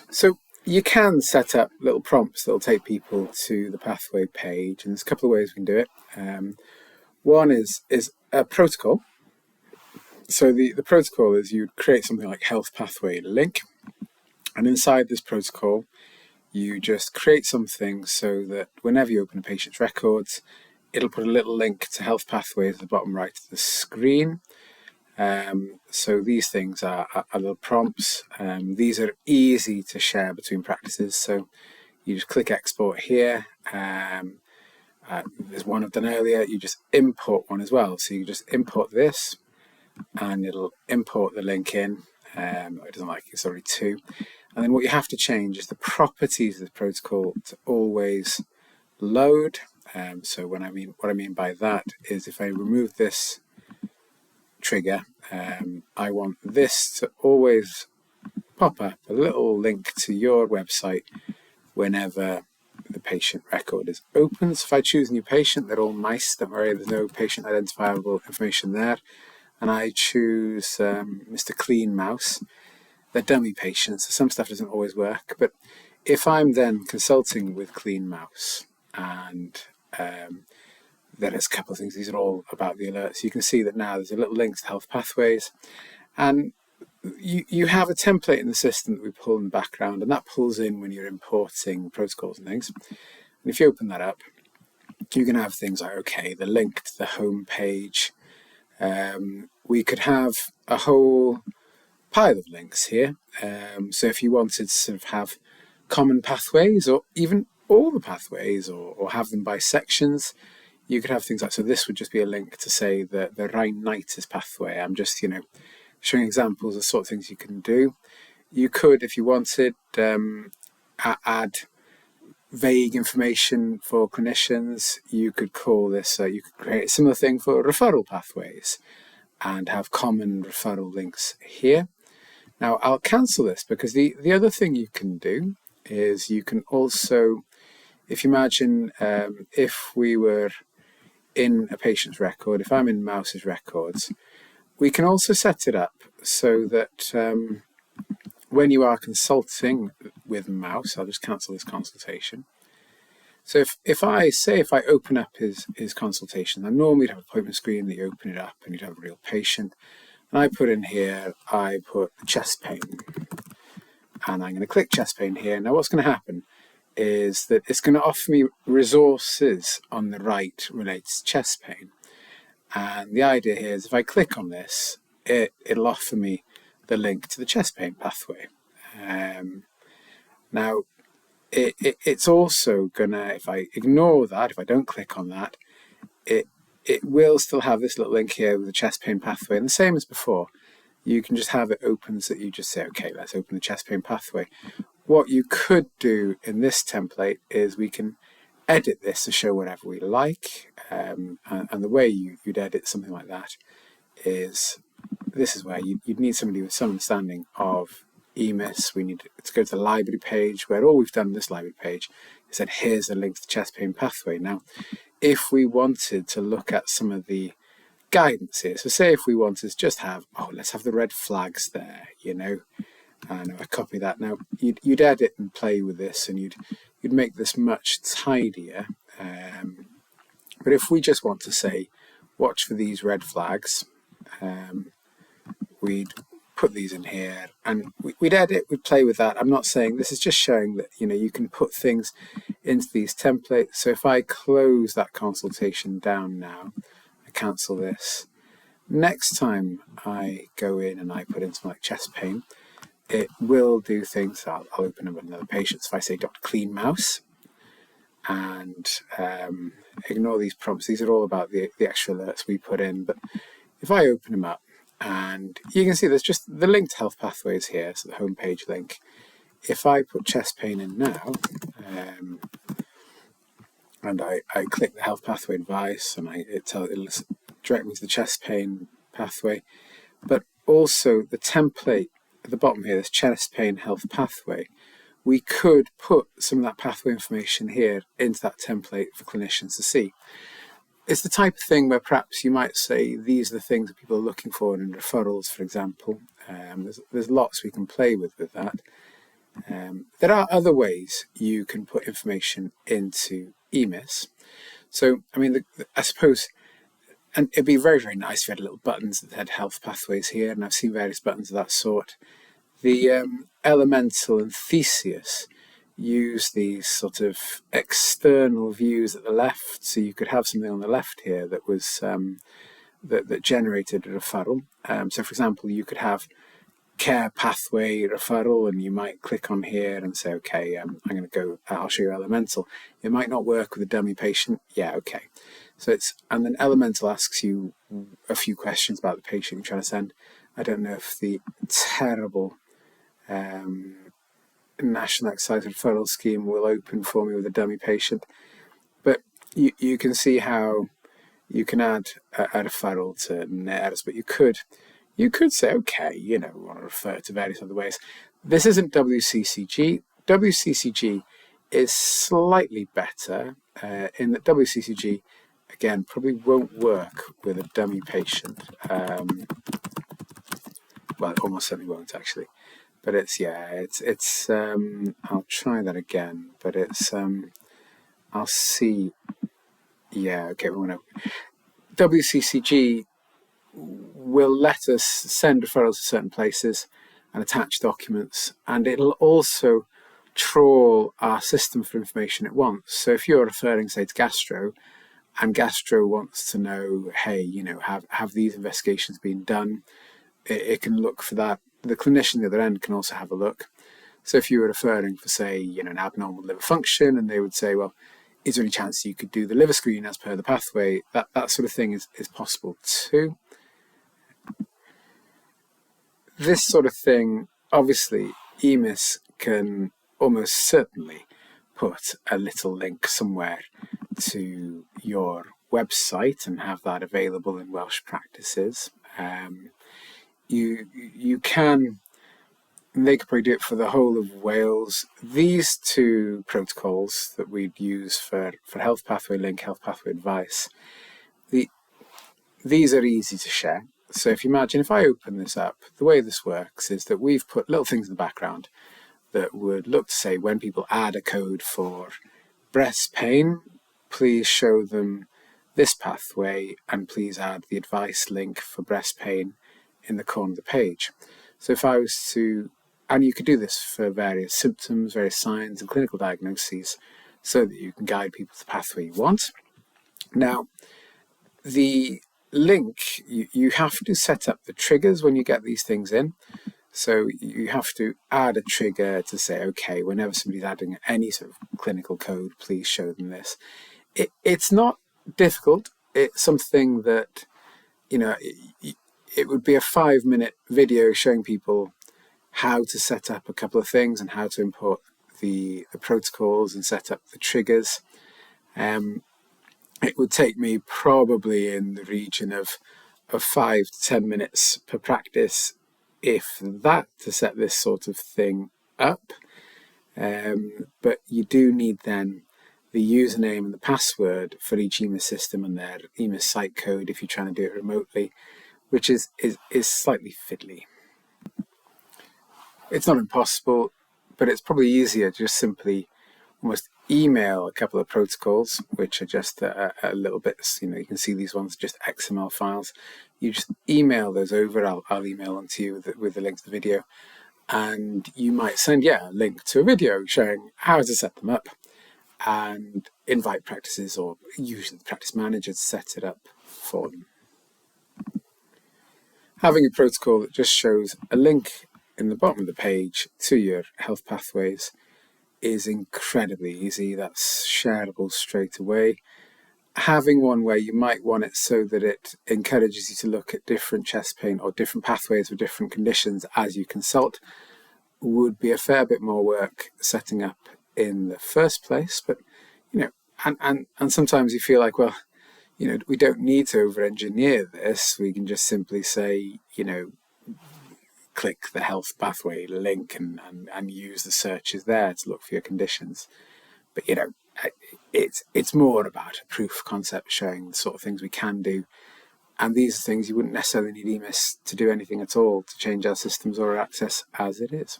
So you can set up little prompts that will take people to the pathway page, and there's a couple of ways we can do it. One is a protocol. So the protocol is you create something like health pathway link, and inside this protocol, you just create something so that whenever you open a patient's records, it'll put a little link to health pathways at the bottom right of the screen. So these things are little prompts. These are easy to share between practices. So you just click export here. There's one I've done earlier. You just import one as well. So you just import this and it'll import the link in. It doesn't like it's already two. And then what you have to change is the properties of the protocol to always load. So what I mean by that is if I remove this trigger, I want this to always pop up a little link to your website whenever the patient record is open. So if I choose a new patient, they're all mice, don't worry, there's no patient identifiable information there. And I choose Mr. Clean Mouse. They're dummy patients, so some stuff doesn't always work. But if I'm then consulting with Clean Mouse, and there's a couple of things, these are all about the alerts. You can see that now there's a little link to health pathways, and you have a template in the system that we pull in the background, and that pulls in when you're importing protocols and things. And if you open that up, you can have things like, okay, the link to the home page. We could have a whole pile of links here. So if you wanted to sort of have common pathways, or even all the pathways, or have them by sections, you could have things like, so this would just be a link to say the rhinitis pathway. I'm just, showing examples of sort of things you can do. You could, if you wanted, add vague information for clinicians. You could call this, you could create a similar thing for referral pathways and have common referral links here. Now I'll cancel this because the other thing you can do is you can also, if you imagine if we were in a patient's record, if I'm in Mouse's records, we can also set it up so that when you are consulting with Mouse, I'll just cancel this consultation. So if I open up his consultation, I normally have an appointment screen that you open it up and you'd have a real patient. And I put in here, I put chest pain. And I'm going to click chest pain here. Now what's going to happen is that it's going to offer me resources on the right related to chest pain. And the idea here is if I click on this, it'll offer me the link to the chest pain pathway. Now, it's also gonna, if I ignore that, if I don't click on that, it will still have this little link here with the chest pain pathway. And the same as before, you can just have it open so that you just say, okay, let's open the chest pain pathway. What you could do in this template is we can edit this to show whatever we like. And the way you'd edit something like that is, this is where you'd need somebody with some understanding of EMIS. We need to go to the library page, where all we've done in this library page is said, here's a link to the chest pain pathway. Now, if we wanted to look at some of the guidance here, so say if we wanted to just have, let's have the red flags there, and I copy that. Now, you'd edit and play with this, and you'd make this much tidier. But if we just want to say, watch for these red flags, we'd put these in here and we'd edit, we'd play with that. I'm not saying, this is just showing that, you can put things into these templates. So if I close that consultation down now, I cancel this. Next time I go in and I put in something like chest pain, it will do things. I'll open up another patient. So if I say Dr. Clean Mouse, and ignore these prompts, these are all about the extra alerts we put in. But if I open them up, and you can see there's just the link to health pathways here, so the homepage link. If I put chest pain in now, and I click the health pathway advice, and it'll direct me to the chest pain pathway, but also the template at the bottom here, this chest pain health pathway, we could put some of that pathway information here into that template for clinicians to see. It's the type of thing where perhaps you might say these are the things that people are looking for in referrals, for example. There's lots we can play with that. There are other ways you can put information into EMIS. So, I mean, I suppose, and it'd be very, very nice if you had little buttons that had health pathways here, and I've seen various buttons of that sort. The Elemental and Theseus use these sort of external views at the left, so you could have something on the left here that was that generated a referral. So, for example, you could have care pathway referral, and you might click on here and say, okay, I'm going to go, I'll show you Elemental. It might not work with a dummy patient. Yeah, okay. So and then Elemental asks you a few questions about the patient you're trying to send. I don't know if the terrible National Exercise Referral Scheme will open for me with a dummy patient, but you can see how you can add a referral to NERS, but you could say, okay, we want to refer to various other ways. This isn't WCCG. WCCG is slightly better in that WCCG, again, probably won't work with a dummy patient. Well, it almost certainly won't, actually. But it's I'll try that again, but I'll see. Yeah, okay, WCCG will let us send referrals to certain places and attach documents, and it'll also trawl our system for information it wants. So if you're referring, say, to gastro, and gastro wants to know, hey, have these investigations been done? It can look for that. The clinician at the other end can also have a look. So if you were referring for, say, an abnormal liver function, and they would say, well, is there any chance you could do the liver screen as per the pathway? That sort of thing is possible too. This sort of thing, obviously, EMIS can almost certainly put a little link somewhere to your website and have that available in Welsh practices. You can, they could probably do it for the whole of Wales. These two protocols that we'd use for health pathway link, health pathway advice, these are easy to share. So if you imagine, if I open this up, the way this works is that we've put little things in the background that would look to say, when people add a code for breast pain, please show them this pathway, and please add the advice link for breast pain in the corner of the page. So if I was to, and you could do this for various symptoms, various signs and clinical diagnoses, so that you can guide people to the pathway you want. Now, the link, you have to set up the triggers when you get these things in. So you have to add a trigger to say, okay, whenever somebody's adding any sort of clinical code, please show them this. It's not difficult. It's something that, it would be a 5-minute video showing people how to set up a couple of things and how to import the protocols and set up the triggers. It would take me probably in the region of 5 to 10 minutes per practice, if that, to set this sort of thing up. But you do need then the username and the password for each EMIS system and their EMIS site code if you're trying to do it remotely, which is slightly fiddly. It's not impossible, but it's probably easier to just simply almost email a couple of protocols, which are just a little bit, you can see these ones, just XML files. You just email those over. I'll email them to you with the link to the video. And you might send, a link to a video showing how to set them up, and invite practices, or usually the practice manager, to set it up for them. Having a protocol that just shows a link in the bottom of the page to your health pathways is incredibly easy. That's shareable straight away. Having one where you might want it so that it encourages you to look at different chest pain or different pathways for different conditions as you consult would be a fair bit more work setting up in the first place. But, and sometimes you feel like, well, we don't need to over-engineer this. We can just simply say, click the health pathway link and use the searches there to look for your conditions. But, it's more about a proof of concept showing the sort of things we can do. And these are things you wouldn't necessarily need EMIS to do anything at all to change our systems or our access as it is.